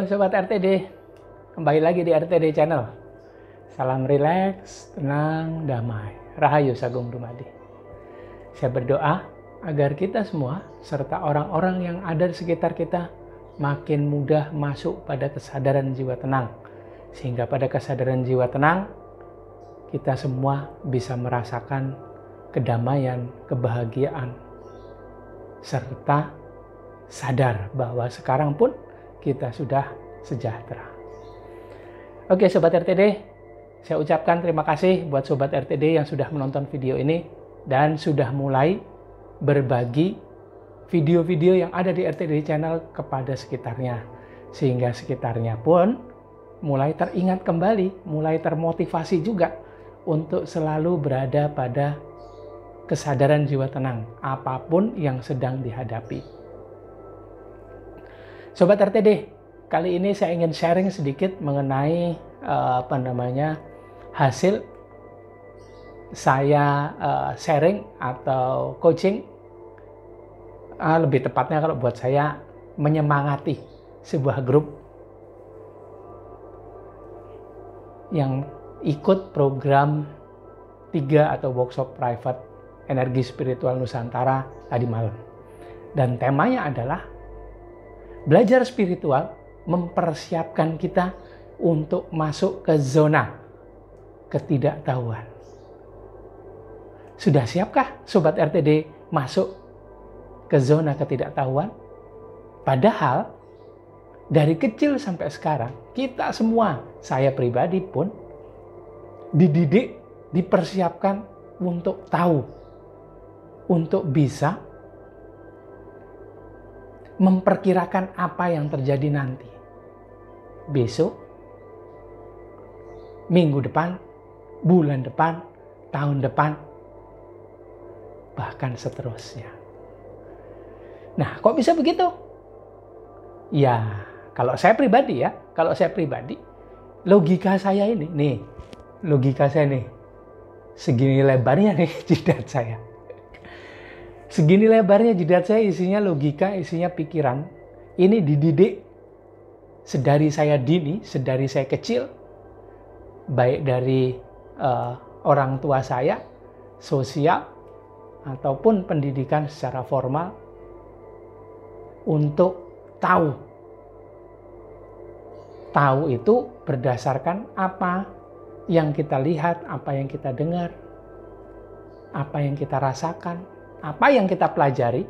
Sobat RTD, kembali lagi di RTD Channel. Salam rileks, tenang, damai. Rahayu Sagung Dumadi. Saya berdoa agar kita semua, serta orang-orang yang ada di sekitar kita, makin mudah masuk pada kesadaran jiwa tenang. Sehingga pada kesadaran jiwa tenang, kita semua bisa merasakan kedamaian, kebahagiaan, serta sadar bahwa sekarang pun kita sudah sejahtera. Oke Sobat RTD, saya ucapkan terima kasih buat Sobat RTD yang sudah menonton video ini dan sudah mulai berbagi video-video yang ada di RTD Channel kepada sekitarnya. Sehingga sekitarnya pun mulai teringat kembali, mulai termotivasi juga untuk selalu berada pada kesadaran jiwa tenang apapun yang sedang dihadapi. Sobat RTD, kali ini saya ingin sharing sedikit mengenai hasil saya sharing atau coaching, lebih tepatnya kalau buat saya menyemangati sebuah grup yang ikut program 3 atau workshop private energi spiritual Nusantara tadi malam. Dan temanya adalah belajar spiritual mempersiapkan kita untuk masuk ke zona ketidaktahuan. Sudah siapkah Sobat RTD masuk ke zona ketidaktahuan? Padahal dari kecil sampai sekarang kita semua, saya pribadi pun dididik, dipersiapkan untuk tahu, untuk bisa memperkirakan apa yang terjadi nanti. Besok, minggu depan, bulan depan, tahun depan, bahkan seterusnya. Nah, kok bisa begitu? Ya, kalau saya pribadi, logika saya ini, segini lebarnya nih jidat saya. Segini lebarnya jidat saya, isinya logika, isinya pikiran. Ini dididik sedari saya dini, sedari saya kecil. Baik dari orang tua saya, sosial, ataupun pendidikan secara formal. Untuk tahu. Tahu itu berdasarkan apa yang kita lihat, apa yang kita dengar, apa yang kita rasakan, apa yang kita pelajari,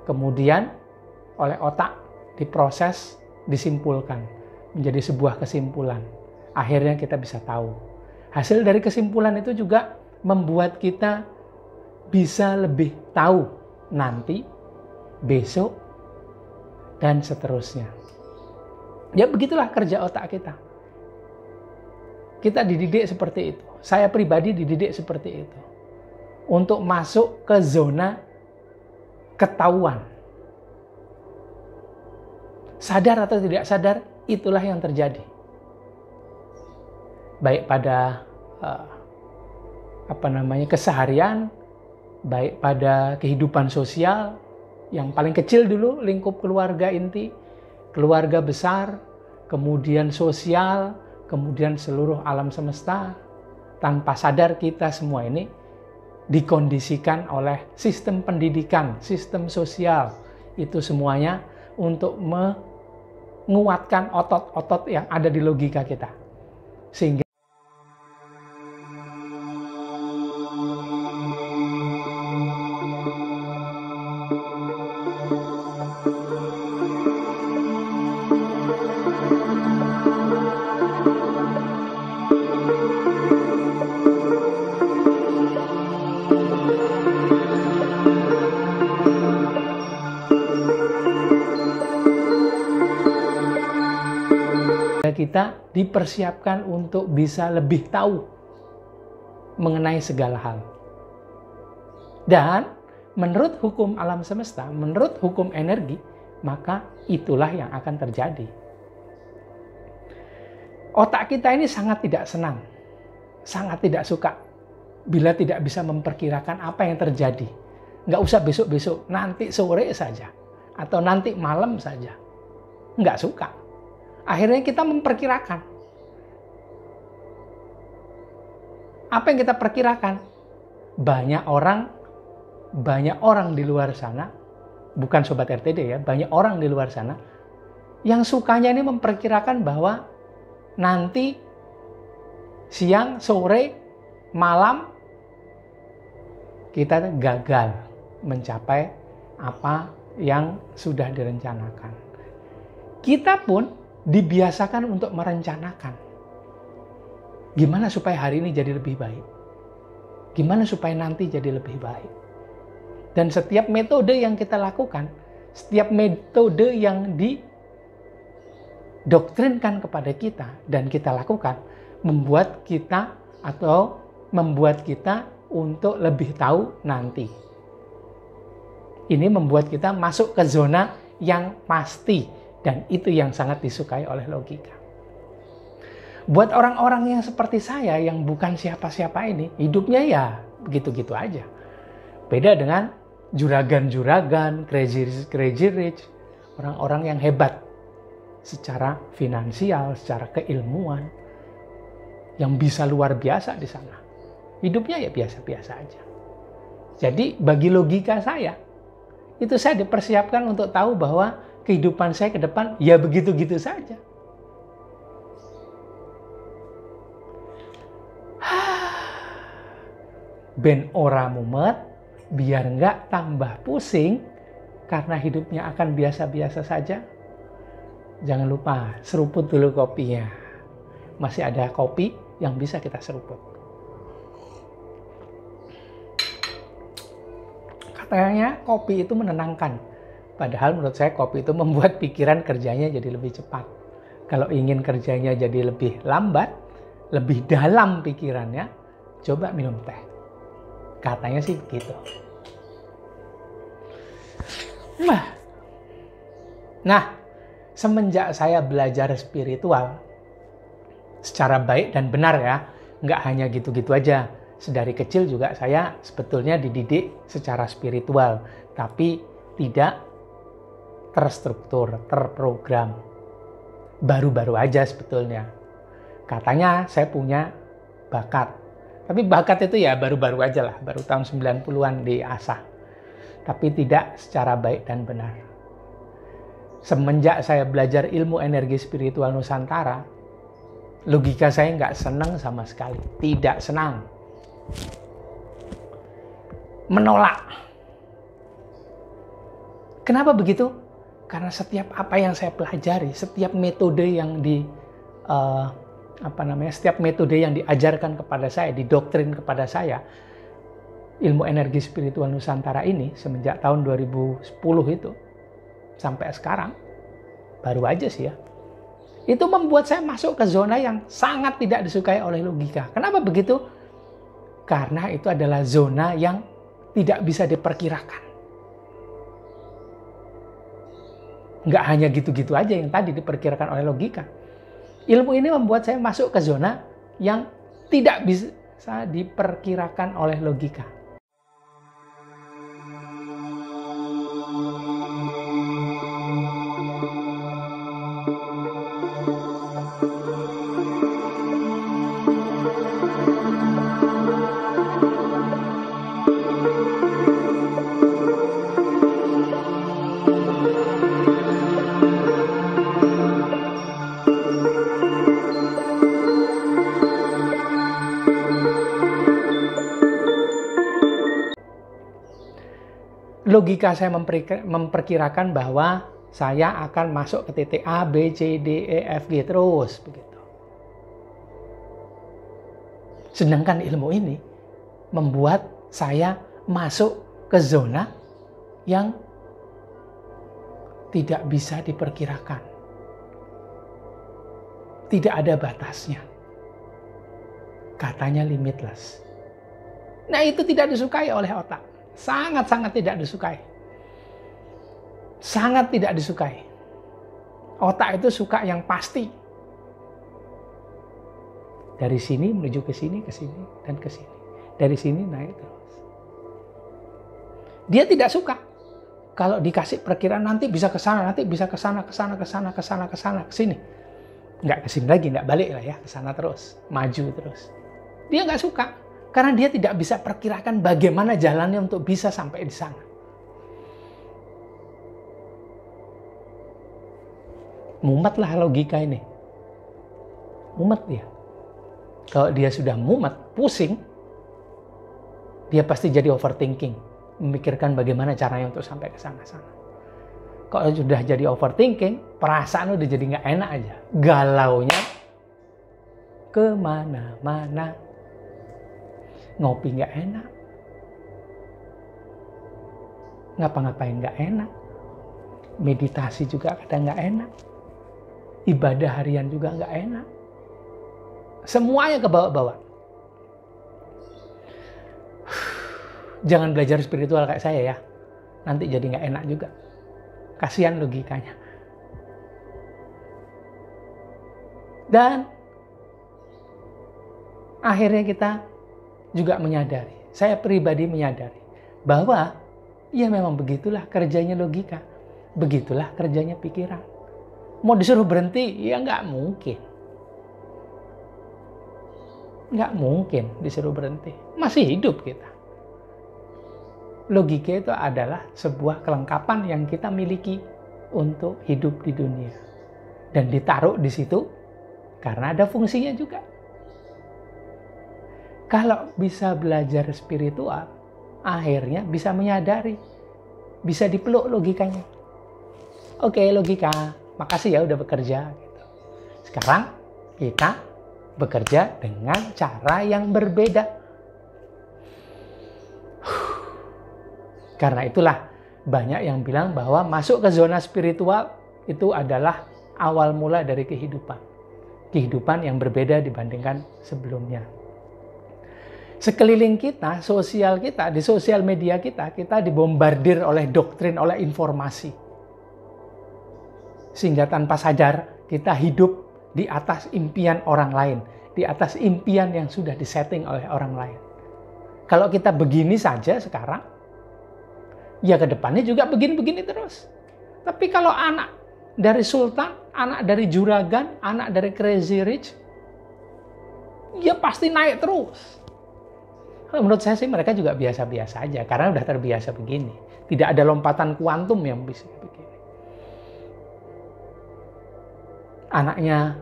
kemudian oleh otak diproses, disimpulkan menjadi sebuah kesimpulan. Akhirnya kita bisa tahu. Hasil dari kesimpulan itu juga membuat kita bisa lebih tahu nanti, besok, dan seterusnya. Ya begitulah kerja otak kita. Kita dididik seperti itu. Saya pribadi dididik seperti itu. Untuk masuk ke zona ketahuan. Sadar atau tidak sadar, itulah yang terjadi. Baik pada keseharian, baik pada kehidupan sosial, yang paling kecil dulu lingkup keluarga inti, keluarga besar, kemudian sosial, kemudian seluruh alam semesta. Tanpa sadar kita semua ini dikondisikan oleh sistem pendidikan, sistem sosial, itu semuanya untuk menguatkan otot-otot yang ada di logika kita. Sehingga kita dipersiapkan untuk bisa lebih tahu mengenai segala hal. Dan menurut hukum alam semesta, menurut hukum energi, maka itulah yang akan terjadi. Otak kita ini sangat tidak senang, sangat tidak suka bila tidak bisa memperkirakan apa yang terjadi. Nggak usah besok-besok, nanti sore saja. Atau nanti malam saja. Nggak suka. Akhirnya kita memperkirakan. Apa yang kita perkirakan? Banyak orang di luar sana, bukan Sobat RTD ya, banyak orang di luar sana yang sukanya ini memperkirakan bahwa nanti siang, sore, malam kita gagal mencapai apa yang sudah direncanakan. Kita pun dibiasakan untuk merencanakan. Gimana supaya hari ini jadi lebih baik? Gimana supaya nanti jadi lebih baik? Dan setiap metode yang kita lakukan, setiap metode yang didoktrinkan kepada kita dan kita lakukan, membuat kita untuk lebih tahu nanti. Ini membuat kita masuk ke zona yang pasti, dan itu yang sangat disukai oleh logika. Buat orang-orang yang seperti saya, yang bukan siapa-siapa ini, hidupnya ya begitu-gitu aja. Beda dengan juragan-juragan, crazy rich, orang-orang yang hebat secara finansial, secara keilmuan, yang bisa luar biasa di sana. Hidupnya ya biasa-biasa aja. Jadi bagi logika saya, itu saya dipersiapkan untuk tahu bahwa kehidupan saya ke depan ya begitu-gitu saja. Ben ora mumet, biar nggak tambah pusing karena hidupnya akan biasa-biasa saja. Jangan lupa seruput dulu kopinya. Masih ada kopi yang bisa kita seruput. Katanya kopi itu menenangkan. Padahal menurut saya kopi itu membuat pikiran kerjanya jadi lebih cepat. Kalau ingin kerjanya jadi lebih lambat, lebih dalam pikirannya, coba minum teh. Katanya sih begitu. Nah, semenjak saya belajar spiritual secara baik dan benar ya, nggak hanya gitu-gitu aja. Sedari kecil juga saya sebetulnya dididik secara spiritual, tapi tidak terstruktur, terprogram. Baru-baru aja sebetulnya. Katanya saya punya bakat. Tapi bakat itu ya baru-baru aja lah, baru tahun 90-an diasah. Tapi tidak secara baik dan benar. Semenjak saya belajar ilmu energi spiritual Nusantara, logika saya nggak senang sama sekali. Tidak senang. Menolak. Kenapa begitu? Karena setiap apa yang saya pelajari, setiap metode yang setiap metode yang diajarkan kepada saya, didoktrin kepada saya, ilmu energi spiritual Nusantara ini semenjak tahun 2010 itu sampai sekarang, baru aja sih ya, itu membuat saya masuk ke zona yang sangat tidak disukai oleh logika. Kenapa begitu? Karena itu adalah zona yang tidak bisa diperkirakan. Nggak hanya gitu-gitu aja yang tadi diperkirakan oleh logika. Ilmu ini membuat saya masuk ke zona yang tidak bisa diperkirakan oleh logika. Logika saya memperkirakan bahwa saya akan masuk ke titik A, B, C, D, E, F, G terus begitu. Sedangkan ilmu ini membuat saya masuk ke zona yang tidak bisa diperkirakan. Tidak ada batasnya. Katanya limitless. Nah, itu tidak disukai oleh otak. Sangat-sangat tidak disukai. Sangat tidak disukai. Otak itu suka yang pasti. Dari sini menuju ke sini, dan ke sini. Dari sini naik terus. Dia tidak suka. Kalau dikasih perkiraan nanti bisa ke sana, nanti bisa ke sana, ke sana, ke sana, ke sana, ke sana, ke sini. Nggak kesini lagi, nggak balik lah ya, ke sana terus, maju terus. Dia nggak suka, karena dia tidak bisa perkirakan bagaimana jalannya untuk bisa sampai di sana. Mumet lah logika ini. Mumet dia. Kalau dia sudah mumet, pusing, dia pasti jadi overthinking. Memikirkan bagaimana caranya untuk sampai ke sana-sana. Kalau sudah jadi overthinking, perasaan udah jadi nggak enak aja. Galaunya kemana-mana. Ngopi nggak enak. Ngapa-ngapain nggak enak. Meditasi juga kadang nggak enak. Ibadah harian juga nggak enak. Semuanya kebawa-bawa. Jangan belajar spiritual kayak saya ya. Nanti jadi nggak enak juga. Kasihan logikanya. Dan akhirnya kita juga menyadari, saya pribadi menyadari, bahwa ya memang begitulah kerjanya logika. Begitulah kerjanya pikiran. Mau disuruh berhenti, ya nggak mungkin. Nggak mungkin disuruh berhenti. Masih hidup kita. Logika itu adalah sebuah kelengkapan yang kita miliki untuk hidup di dunia. Dan ditaruh di situ karena ada fungsinya juga. Kalau bisa belajar spiritual, akhirnya bisa menyadari, bisa dipeluk logikanya. Oke, logika, makasih ya udah bekerja. Sekarang kita bekerja dengan cara yang berbeda. Karena itulah banyak yang bilang bahwa masuk ke zona spiritual itu adalah awal mula dari kehidupan. Kehidupan yang berbeda dibandingkan sebelumnya. Sekeliling kita, sosial kita, di sosial media kita dibombardir oleh doktrin, oleh informasi. Sehingga tanpa sadar kita hidup di atas impian orang lain, di atas impian yang sudah disetting oleh orang lain. Kalau kita begini saja sekarang, ya ke depannya juga begini-begini terus. Tapi kalau anak dari sultan, anak dari juragan, anak dari crazy rich, ya pasti naik terus. Menurut saya sih mereka juga biasa-biasa aja, karena udah terbiasa begini. Tidak ada lompatan kuantum yang bisa begini. Anaknya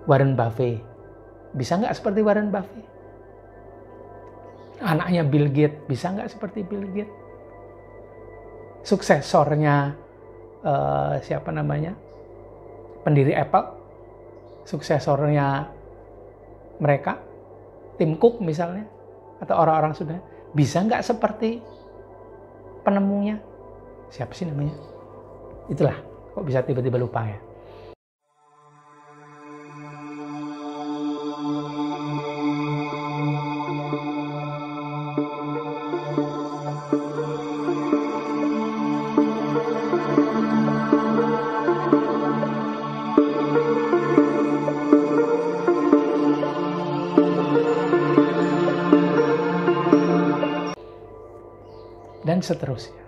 Warren Buffett, bisa nggak seperti Warren Buffett? Anaknya Bill Gates, bisa nggak seperti Bill Gates? Suksesornya siapa namanya, pendiri Apple, suksesornya mereka, Tim Cook misalnya, atau orang-orang sudah, bisa nggak seperti penemunya? Siapa sih namanya? Itulah, kok bisa tiba-tiba lupa ya. Dan seterusnya.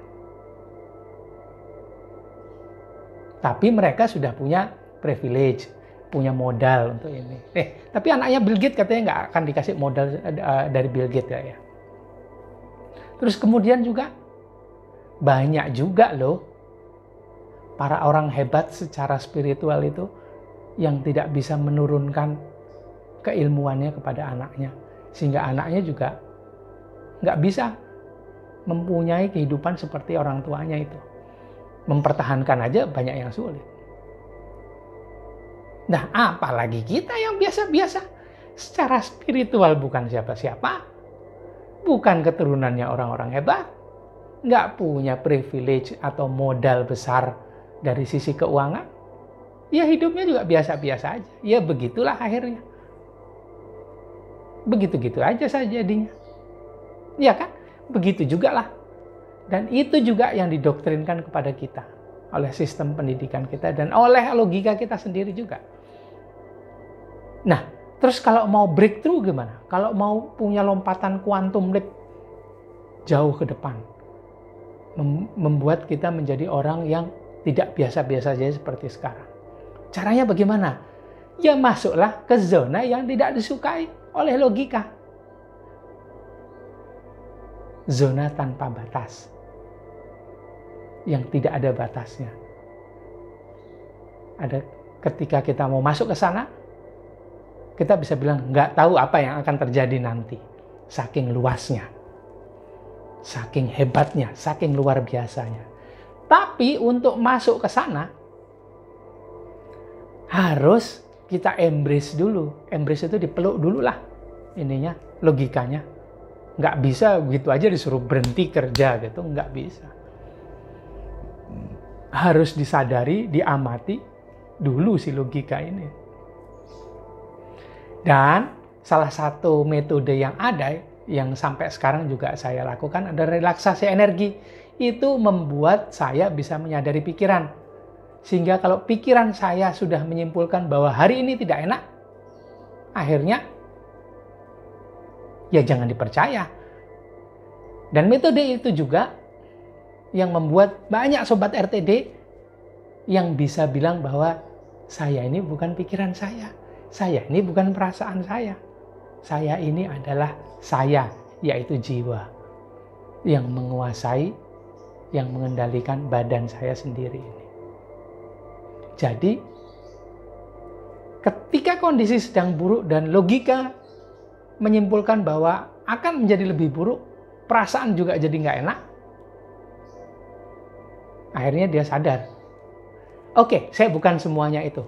Tapi mereka sudah punya privilege, punya modal untuk ini. Tapi anaknya Bill Gates katanya nggak akan dikasih modal dari Bill Gates ya. Terus kemudian juga banyak juga loh para orang hebat secara spiritual itu yang tidak bisa menurunkan keilmuannya kepada anaknya, sehingga anaknya juga nggak bisa mempunyai kehidupan seperti orang tuanya itu. Mempertahankan aja banyak yang sulit. Nah, apalagi kita yang biasa-biasa. Secara spiritual bukan siapa-siapa. Bukan keturunannya orang-orang hebat. Nggak punya privilege atau modal besar dari sisi keuangan. Ya hidupnya juga biasa-biasa aja. Ya begitulah akhirnya. Begitu-gitu aja saja jadinya. Ya kan? Begitu juga lah. Dan itu juga yang didoktrinkan kepada kita oleh sistem pendidikan kita dan oleh logika kita sendiri juga. Nah, terus kalau mau breakthrough gimana? Kalau mau punya lompatan quantum leap jauh ke depan, membuat kita menjadi orang yang tidak biasa-biasa saja seperti sekarang. Caranya bagaimana? Ya masuklah ke zona yang tidak disukai oleh logika. Zona tanpa batas. Yang tidak ada batasnya. Ketika kita mau masuk ke sana, kita bisa bilang nggak tahu apa yang akan terjadi nanti. Saking luasnya. Saking hebatnya, saking luar biasanya. Tapi untuk masuk ke sana, harus kita embrace dulu. Embrace itu dipeluk dulu lah. Ininya, logikanya. Nggak bisa begitu aja disuruh berhenti kerja gitu. Nggak bisa. Harus disadari, diamati dulu si logika ini. Dan salah satu metode yang ada, yang sampai sekarang juga saya lakukan, ada relaksasi energi. Itu membuat saya bisa menyadari pikiran. Sehingga kalau pikiran saya sudah menyimpulkan bahwa hari ini tidak enak, akhirnya ya jangan dipercaya. Dan metode itu juga yang membuat banyak sobat RTD yang bisa bilang bahwa saya ini bukan pikiran saya ini bukan perasaan saya ini adalah saya, yaitu jiwa yang menguasai, yang mengendalikan badan saya sendiri ini. Jadi, ketika kondisi sedang buruk dan logika menyimpulkan bahwa akan menjadi lebih buruk, perasaan juga jadi nggak enak, akhirnya dia sadar. Oke, saya bukan semuanya itu.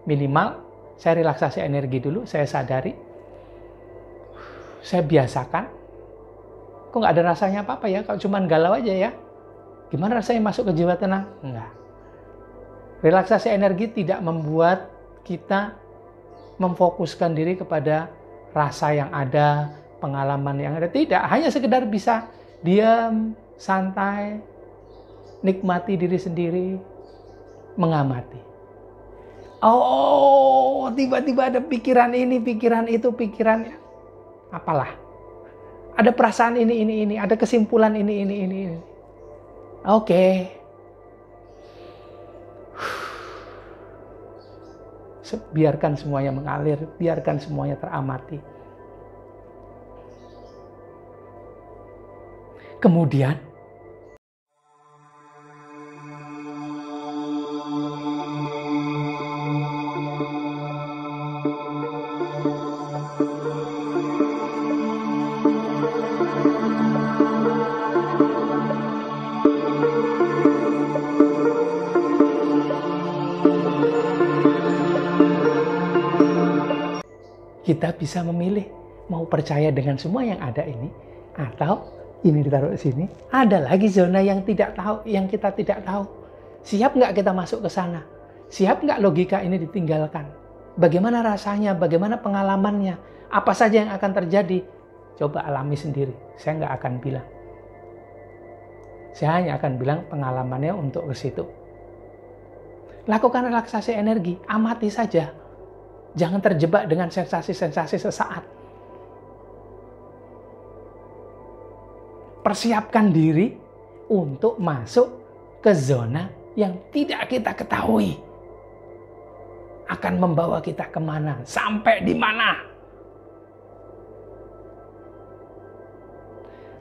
Minimal, saya relaksasi energi dulu, saya sadari, saya biasakan. Kok nggak ada rasanya apa-apa ya, kalau cuma galau aja ya. Gimana rasanya masuk ke jiwa tenang? Enggak. Relaksasi energi tidak membuat kita memfokuskan diri kepada rasa yang ada, pengalaman yang ada. Tidak, hanya sekedar bisa diam, santai, nikmati diri sendiri, mengamati. Oh, tiba-tiba ada pikiran ini, pikiran itu, pikiran apalah. Ada perasaan ini, ada kesimpulan ini. Oke. Biarkan semuanya mengalir, biarkan semuanya teramati. Kemudian kita bisa memilih mau percaya dengan semua yang ada ini, atau ini ditaruh di sini, ada lagi zona yang tidak tahu, yang kita tidak tahu. Siap nggak kita masuk ke sana? Siap nggak logika ini ditinggalkan? Bagaimana rasanya? Bagaimana pengalamannya? Apa saja yang akan terjadi? Coba alami sendiri. Saya nggak akan bilang. Saya hanya akan bilang pengalamannya untuk ke situ. Lakukan relaksasi energi, amati saja. Jangan terjebak dengan sensasi-sensasi sesaat. Persiapkan diri untuk masuk ke zona yang tidak kita ketahui. Akan membawa kita kemana, sampai di mana.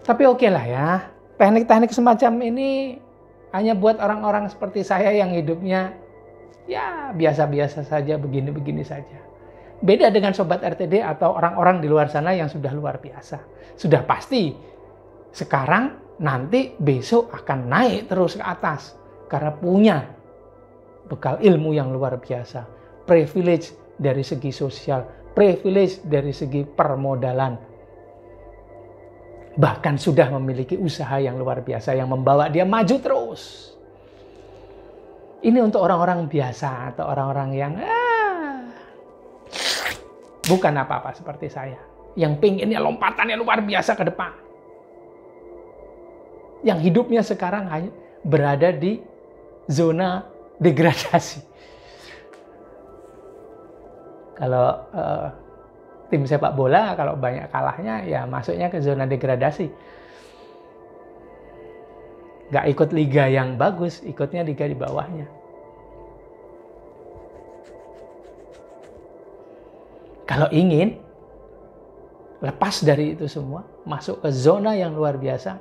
Tapi oke lah ya, teknik-teknik semacam ini hanya buat orang-orang seperti saya yang hidupnya ya biasa-biasa saja, begini-begini saja. Beda dengan sobat RTD atau orang-orang di luar sana yang sudah luar biasa. Sudah pasti sekarang, nanti, besok akan naik terus ke atas. Karena punya bekal ilmu yang luar biasa. Privilege dari segi sosial, privilege dari segi permodalan. Bahkan sudah memiliki usaha yang luar biasa yang membawa dia maju terus. Ini untuk orang-orang biasa atau orang-orang yang bukan apa-apa seperti saya. Yang pinginnya lompatannya luar biasa ke depan. Yang hidupnya sekarang hanya berada di zona degradasi. Kalau tim sepak bola, kalau banyak kalahnya, ya masuknya ke zona degradasi. Nggak ikut liga yang bagus, ikutnya liga di bawahnya. Kalau ingin lepas dari itu semua, masuk ke zona yang luar biasa,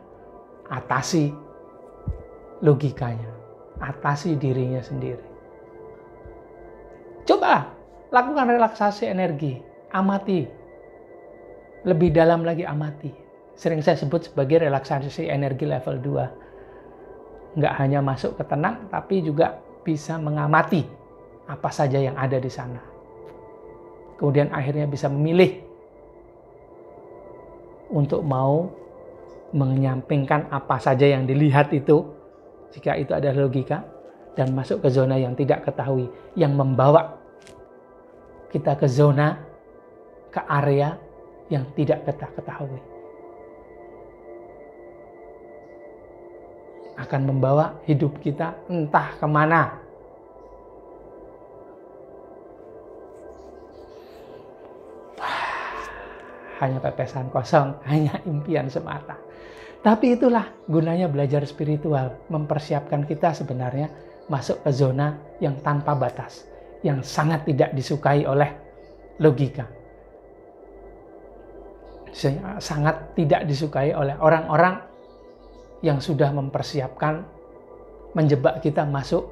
atasi logikanya, atasi dirinya sendiri. Coba lakukan relaksasi energi, amati. Lebih dalam lagi amati. Sering saya sebut sebagai relaksasi energi level 2. Nggak hanya masuk ke tenang, tapi juga bisa mengamati apa saja yang ada di sana. Kemudian akhirnya bisa memilih untuk mau menyampingkan apa saja yang dilihat itu, jika itu adalah logika, dan masuk ke zona yang tidak ketahui, yang membawa kita ke zona, ke area yang tidak kita ketahui. Akan membawa hidup kita entah kemana. Hanya pepesan kosong, hanya impian semata. Tapi itulah gunanya belajar spiritual, mempersiapkan kita sebenarnya masuk ke zona yang tanpa batas, yang sangat tidak disukai oleh logika. Sangat tidak disukai oleh orang-orang yang sudah mempersiapkan menjebak kita masuk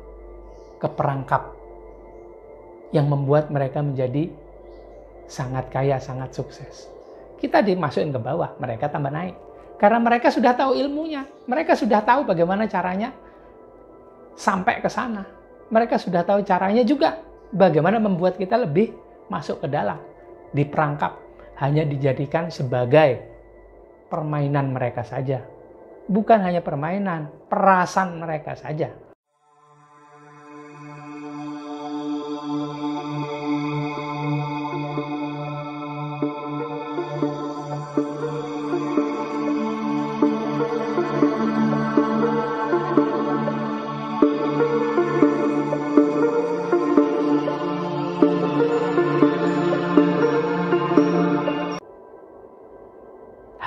ke perangkap yang membuat mereka menjadi sangat kaya, sangat sukses. Kita dimasukin ke bawah, mereka tambah naik. Karena mereka sudah tahu ilmunya, mereka sudah tahu bagaimana caranya sampai ke sana. Mereka sudah tahu caranya juga bagaimana membuat kita lebih masuk ke dalam, diperangkap, hanya dijadikan sebagai permainan mereka saja. Bukan hanya permainan, perasan mereka saja.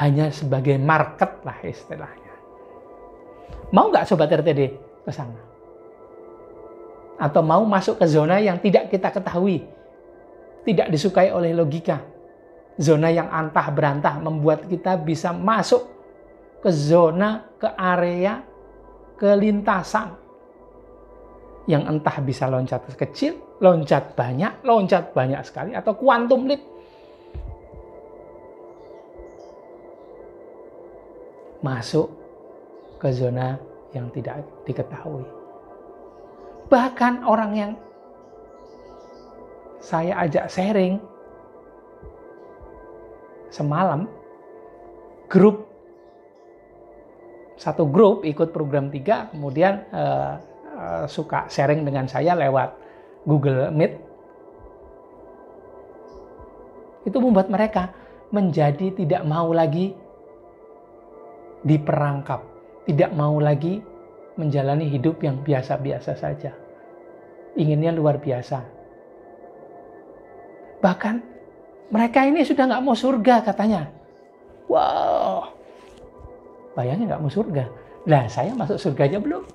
Hanya sebagai market lah istilahnya. Mau nggak Sobat RTD ke sana? Atau mau masuk ke zona yang tidak kita ketahui, tidak disukai oleh logika, zona yang antah berantah membuat kita bisa masuk ke zona, ke area, ke lintasan yang entah bisa loncat kecil, loncat banyak sekali, atau quantum leap. Masuk ke zona yang tidak diketahui. Bahkan orang yang saya ajak sharing semalam, satu grup ikut program 3, kemudian suka sharing dengan saya lewat Google Meet. Itu membuat mereka menjadi tidak mau lagi diperangkap, tidak mau lagi menjalani hidup yang biasa-biasa saja. Inginnya luar biasa. Bahkan mereka ini sudah nggak mau surga katanya. Wow, bayangin nggak mau surga. Lah saya masuk surga aja belum.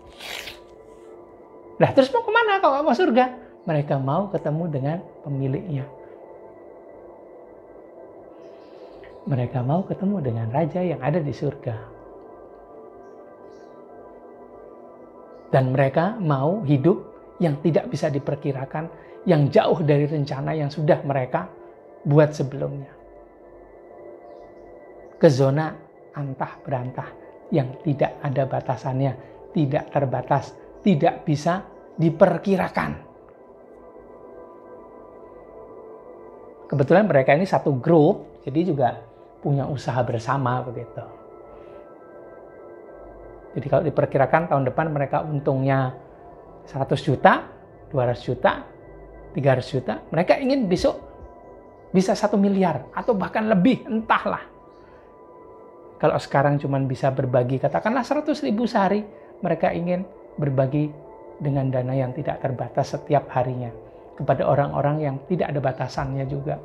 Lah terus mau kemana kalau nggak mau surga? Mereka mau ketemu dengan pemiliknya. Mereka mau ketemu dengan raja yang ada di surga. Dan mereka mau hidup yang tidak bisa diperkirakan, yang jauh dari rencana yang sudah mereka buat sebelumnya. Ke zona antah berantah yang tidak ada batasannya, tidak terbatas, tidak bisa diperkirakan. Kebetulan mereka ini satu grup, jadi juga punya usaha bersama begitu. Jadi kalau diperkirakan tahun depan mereka untungnya 100 juta, 200 juta, 300 juta. Mereka ingin besok bisa 1 miliar atau bahkan lebih, entahlah. Kalau sekarang cuma bisa berbagi, katakanlah 100 ribu sehari, mereka ingin berbagi dengan dana yang tidak terbatas setiap harinya kepada orang-orang yang tidak ada batasannya juga.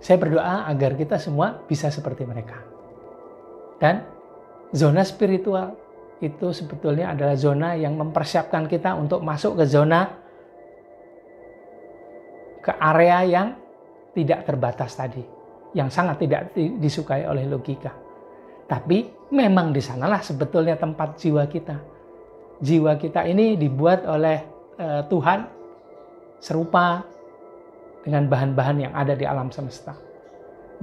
Saya berdoa agar kita semua bisa seperti mereka. Dan zona spiritual itu sebetulnya adalah zona yang mempersiapkan kita untuk masuk ke zona ke area yang tidak terbatas tadi, yang sangat tidak disukai oleh logika. Tapi memang di sanalah sebetulnya tempat jiwa kita. Jiwa kita ini dibuat oleh Tuhan serupa dengan bahan-bahan yang ada di alam semesta.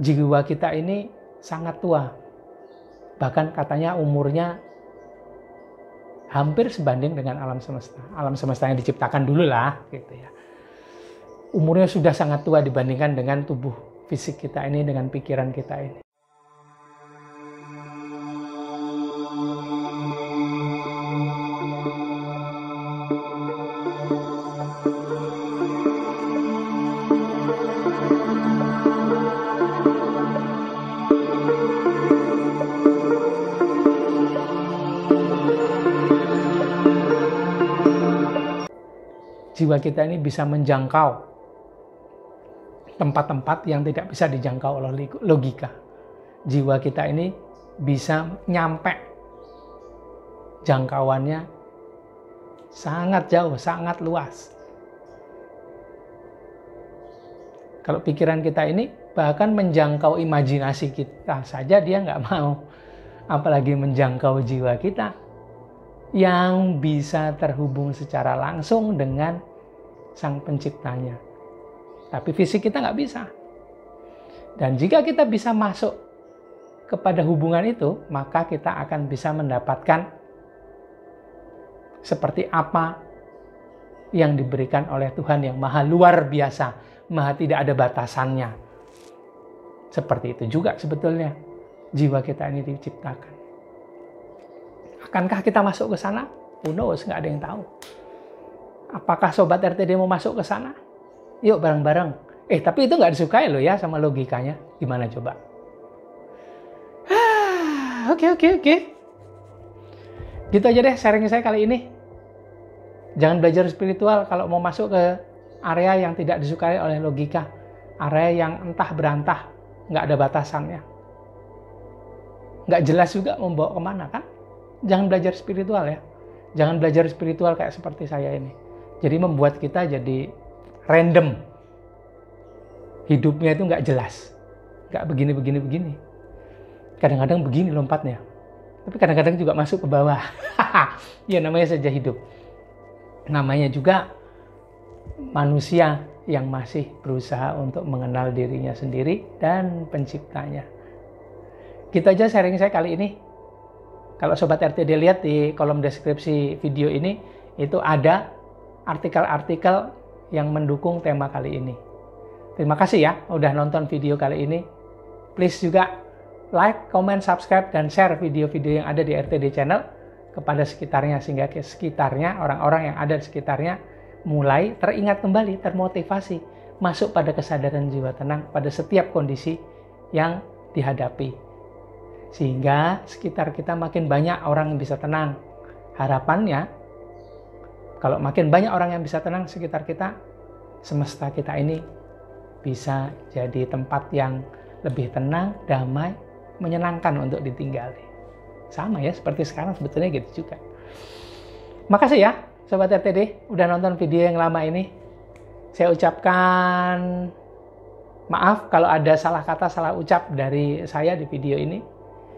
Jiwa kita ini sangat tua. Bahkan katanya umurnya hampir sebanding dengan alam semesta. Alam semesta yang diciptakan dulu lah, gitu ya. Umurnya sudah sangat tua dibandingkan dengan tubuh fisik kita ini, dengan pikiran kita ini. Jiwa kita ini bisa menjangkau tempat-tempat yang tidak bisa dijangkau oleh logika. Jiwa kita ini bisa nyampe jangkauannya sangat jauh, sangat luas. Kalau pikiran kita ini bahkan menjangkau imajinasi kita saja dia nggak mau. Apalagi menjangkau jiwa kita yang bisa terhubung secara langsung dengan Sang Penciptanya. Tapi fisik kita nggak bisa. Dan jika kita bisa masuk kepada hubungan itu, maka kita akan bisa mendapatkan seperti apa yang diberikan oleh Tuhan yang maha luar biasa, maha tidak ada batasannya. Seperti itu juga sebetulnya jiwa kita ini diciptakan. Akankah kita masuk ke sana? Who knows, nggak ada yang tahu. Apakah Sobat RTD mau masuk ke sana? Yuk bareng-bareng. Tapi itu nggak disukai loh ya sama logikanya. Gimana coba? Oke. Gitu aja deh sharing saya kali ini. Jangan belajar spiritual kalau mau masuk ke area yang tidak disukai oleh logika. Area yang entah berantah, nggak ada batasannya. Nggak jelas juga membawa kemana kan? Jangan belajar spiritual ya. Jangan belajar spiritual kayak seperti saya ini. Jadi membuat kita jadi random. Hidupnya itu nggak jelas. Nggak begini. Kadang-kadang begini lompatnya. Tapi kadang-kadang juga masuk ke bawah. Ya namanya saja hidup. Namanya juga manusia yang masih berusaha untuk mengenal dirinya sendiri dan penciptanya. Gitu aja sharing saya kali ini. Kalau Sobat RTD lihat di kolom deskripsi video ini, itu ada artikel-artikel yang mendukung tema kali ini. Terima kasih ya udah nonton video kali ini. Please juga like, comment, subscribe, dan share video-video yang ada di RTD Channel kepada sekitarnya, sehingga sekitarnya, orang-orang yang ada di sekitarnya mulai teringat kembali, termotivasi, masuk pada kesadaran jiwa tenang pada setiap kondisi yang dihadapi. Sehingga sekitar kita makin banyak orang yang bisa tenang. Harapannya, kalau makin banyak orang yang bisa tenang sekitar kita, semesta kita ini bisa jadi tempat yang lebih tenang, damai, menyenangkan untuk ditinggali. Sama ya, seperti sekarang sebetulnya gitu juga. Makasih ya, Sobat RTD, udah nonton video yang lama ini. Saya ucapkan maaf kalau ada salah kata, salah ucap dari saya di video ini.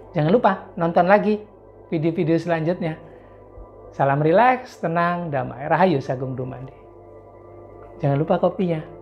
Jangan lupa nonton lagi video-video selanjutnya. Salam rileks, tenang, damai. Rahayu Sagung Dumadi. Jangan lupa kopinya.